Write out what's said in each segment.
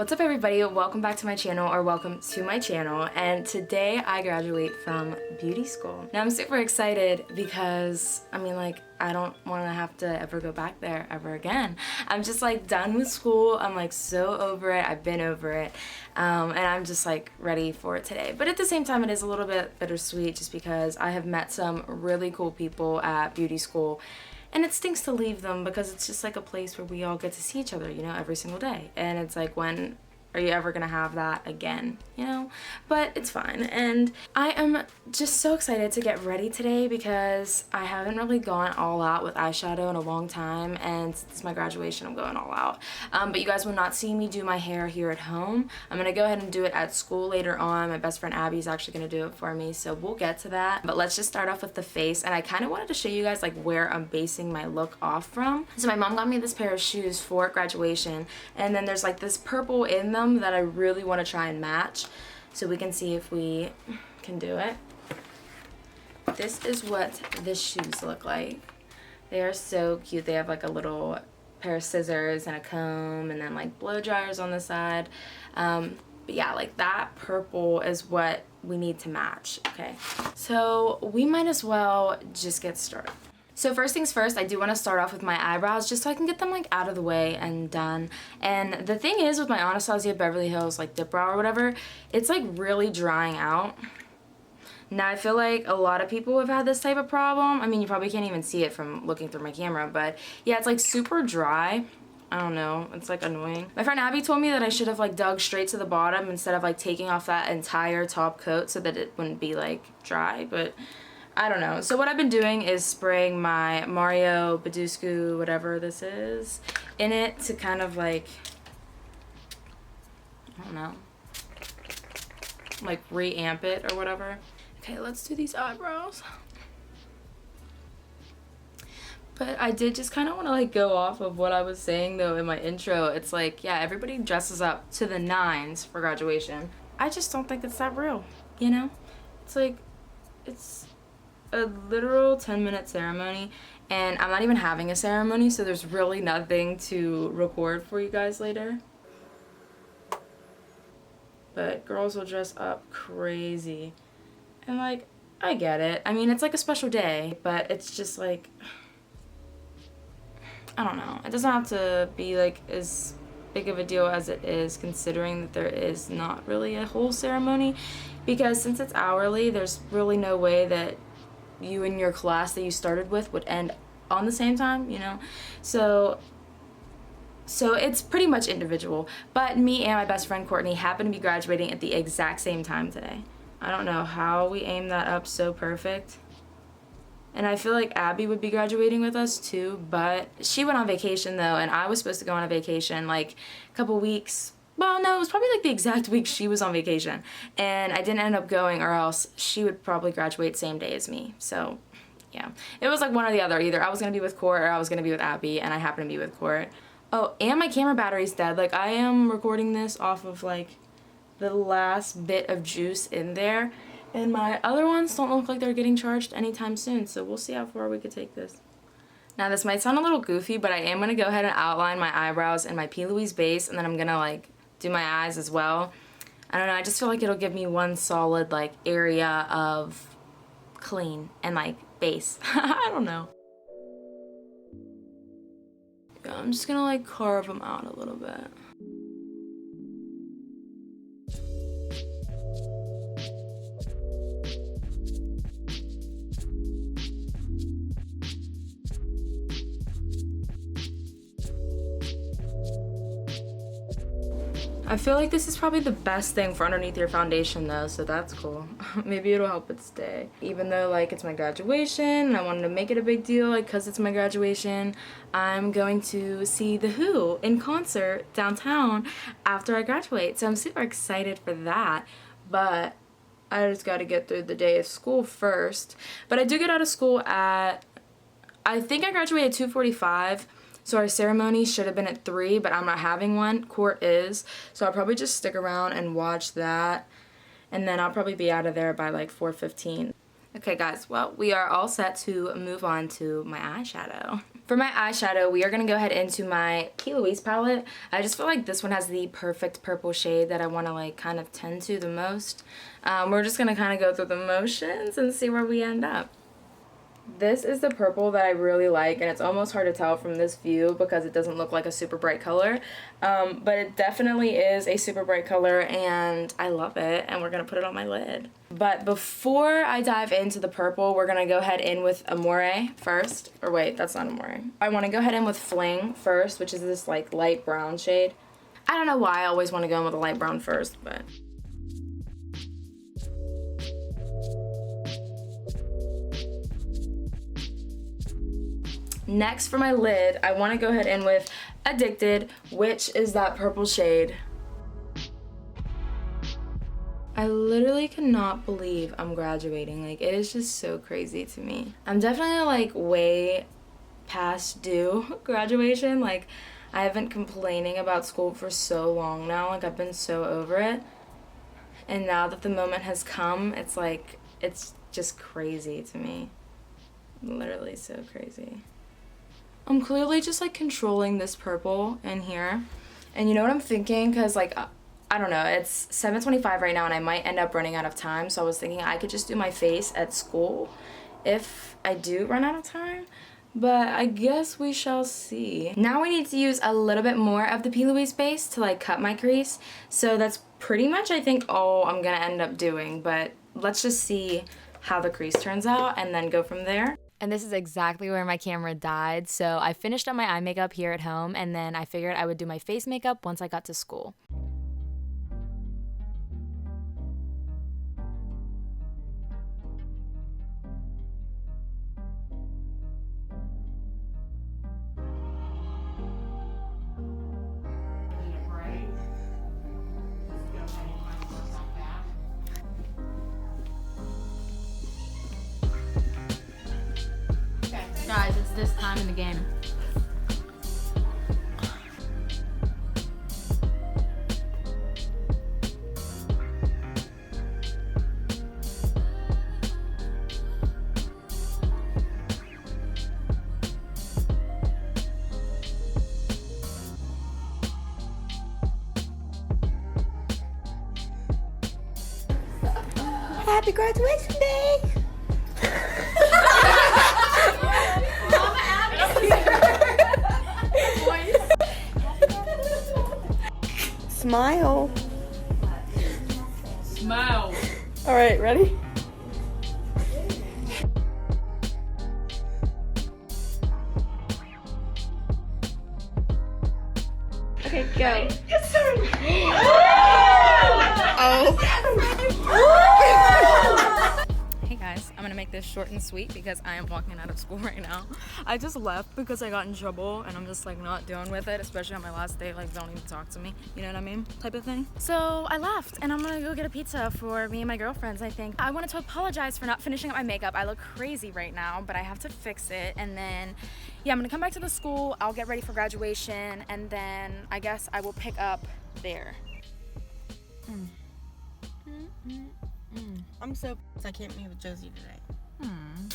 What's up everybody, welcome back to my channel, or welcome to my channel, and today I graduate from beauty school. Now I'm super excited because, I don't want to have to ever go back there ever again. I'm just like done with school. I'm like so over it. I've been over it, and I'm just like ready for it today. But at the same time, it is a little bit bittersweet just because I have met some really cool people at beauty school. And it stinks to leave them because it's just like a place where we all get to see each other, you know, every single day. And it's like, when are you ever gonna have that again, you know? But it's fine. And I am just so excited to get ready today because I haven't really gone all out with eyeshadow in a long time. And since it's my graduation, I'm going all out. But you guys will not see me do my hair here at home. I'm gonna go ahead and do it at school later on. My best friend Abby is actually gonna do it for me, so we'll get to that. But let's just start off with the face. And I kind of wanted to show you guys like where I'm basing my look off from. So my mom got me this pair of shoes for graduation, and then there's like this purple in them that I really want to try and match, so we can see if we can do it. This is what the shoes look like. They are so cute. They have like a little pair of scissors and a comb, and then like blow dryers on the side. But yeah, like that purple is what we need to match. Okay, so we might as well just get started. So first things first, I do want to start off with my eyebrows just so I can get them like out of the way and done. And the thing is with my Anastasia Beverly Hills like dip brow or whatever, it's like really drying out. Now I feel like a lot of people have had this type of problem. I mean, you probably can't even see it from looking through my camera, but yeah, it's like super dry. I don't know, it's like annoying. My friend Abby told me that I should have like dug straight to the bottom instead of like taking off that entire top coat so that it wouldn't be like dry, but I don't know. So what I've been doing is spraying my Mario Badescu, whatever this is, in it to kind of like, I don't know, like re-amp it or whatever. Okay, let's do these eyebrows. But I did just kind of want to like go off of what I was saying though in my intro. It's like, yeah, everybody dresses up to the nines for graduation. I just don't think it's that real, you know? It's like, it's a literal 10-minute ceremony, and I'm not even having a ceremony, so there's really nothing to record for you guys later. But girls will dress up crazy, and like, I get it. I mean, it's like a special day, but it's just like, I don't know. It doesn't have to be like as big of a deal as it is, considering that there is not really a whole ceremony, because since it's hourly, there's really no way that you and your class that you started with would end on the same time, you know? So it's pretty much individual. But me and my best friend Courtney happen to be graduating at the exact same time today. I don't know how we aimed that up so perfect. And I feel like Abby would be graduating with us too, but she went on vacation though, and I was supposed to go on a vacation like a couple weeks. Well, no, it was probably like the exact week she was on vacation, and I didn't end up going, or else she would probably graduate same day as me. So yeah, it was like one or the other. Either I was gonna be with Court or I was gonna be with Abby, and I happened to be with Court. Oh, and my camera battery's dead. Like, I am recording this off of like the last bit of juice in there, and my other ones don't look like they're getting charged anytime soon, so we'll see how far we could take this. Now this might sound a little goofy, but I am gonna go ahead and outline my eyebrows in my P. Louise base, and then I'm gonna like do my eyes as well. I don't know, I just feel like it'll give me one solid like area of clean and like base. I don't know. Yeah, I'm just gonna like carve them out a little bit. I feel like this is probably the best thing for underneath your foundation though, so that's cool. Maybe it'll help it stay. Even though like it's my graduation and I wanted to make it a big deal, like cause it's my graduation, I'm going to see The Who in concert downtown after I graduate. So I'm super excited for that, but I just gotta get through the day of school first. But I do get out of school at, I think I graduated at 2:45. So our ceremony should have been at 3, but I'm not having one. Court is. So I'll probably just stick around and watch that. And then I'll probably be out of there by like 4:15. Okay guys, well, we are all set to move on to my eyeshadow. For my eyeshadow, we are going to go ahead into my P. Louise palette. I just feel like this one has the perfect purple shade that I want to like kind of tend to the most. We're just going to kind of go through the motions and see where we end up. This is the purple that I really like, and it's almost hard to tell from this view because it doesn't look like a super bright color, but it definitely is a super bright color and I love it, and we're going to put it on my lid. But before I dive into the purple, we're going to go ahead in with Amore first, or wait, that's not Amore. I want to go ahead in with Fling first, which is this like light brown shade. I don't know why I always want to go in with a light brown first, but... Next for my lid, I want to go ahead in with Addicted, which is that purple shade. I literally cannot believe I'm graduating. Like, it is just so crazy to me. I'm definitely like way past due graduation. Like, I have been complaining about school for so long now. Like, I've been so over it. And now that the moment has come, it's like, it's just crazy to me. Literally so crazy. I'm clearly just like controlling this purple in here. And you know what I'm thinking? Because like, I don't know, it's 7:25 right now and I might end up running out of time. So I was thinking I could just do my face at school if I do run out of time. But I guess we shall see. Now we need to use a little bit more of the P. Louise base to like cut my crease. So that's pretty much I think all I'm gonna end up doing. But let's just see how the crease turns out and then go from there. And this is exactly where my camera died, so I finished up my eye makeup here at home, and then I figured I would do my face makeup once I got to school. Guys, it's this time in the game. Happy graduation day! Smile. Smile. All right, ready? Okay, go. Yes, sir. Hey guys, I'm gonna make this short and sweet because I am walking out of school right now. I just left because I got in trouble and I'm just like not dealing with it, especially on my last day, like don't even talk to me, you know what I mean, type of thing. So I left and I'm gonna go get a pizza for me and my girlfriends, I think. I wanted to apologize for not finishing up my makeup. I look crazy right now, but I have to fix it, and then yeah, I'm gonna come back to the school, I'll get ready for graduation, and then I guess I will pick up there. I'm so pissed I can't meet with Josie today. I'm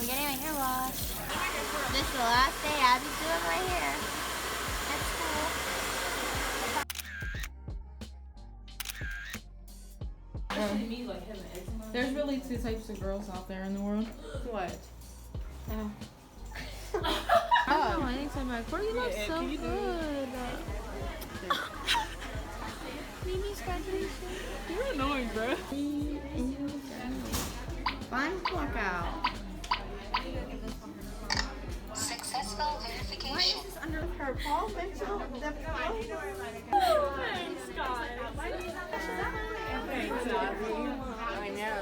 getting my hair washed. This is the last day Abby's doing my hair at school. There's really two types of girls out there in the world. What? Oh, I think so. My Courtney looks so good. Mimi's graduation. You're annoying, bro. Fine block out. Successful Why verification. is this under her Paul Mitchell? I know.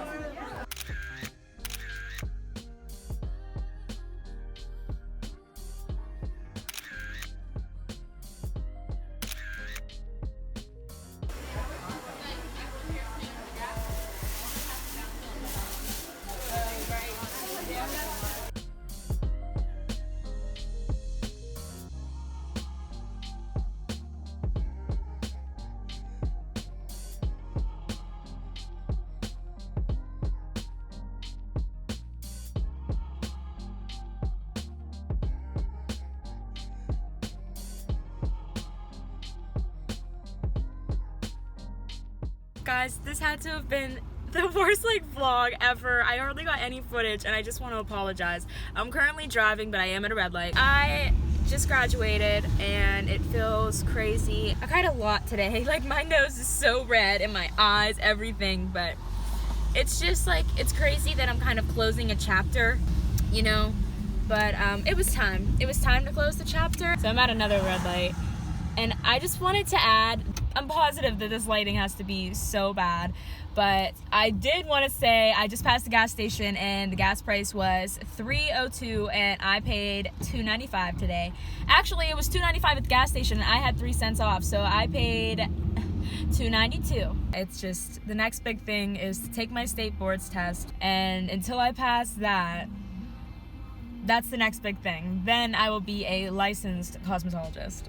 Guys, this had to have been the worst like vlog ever. I hardly got any footage and I just want to apologize. I'm currently driving, but I am at a red light. I just graduated and it feels crazy. I cried a lot today. Like my nose is so red and my eyes, everything, but it's just like, it's crazy that I'm kind of closing a chapter, you know, but it was time. It was time to close the chapter. So I'm at another red light and I just wanted to add, I'm positive that this lighting has to be so bad, but I did want to say I just passed the gas station and the gas price was $3.02 and I paid $2.95 today. Actually, it was $2.95 at the gas station and I had 3 cents off, so I paid $2.92. It's just, the next big thing is to take my state boards test, and until I pass that, that's the next big thing. Then I will be a licensed cosmetologist.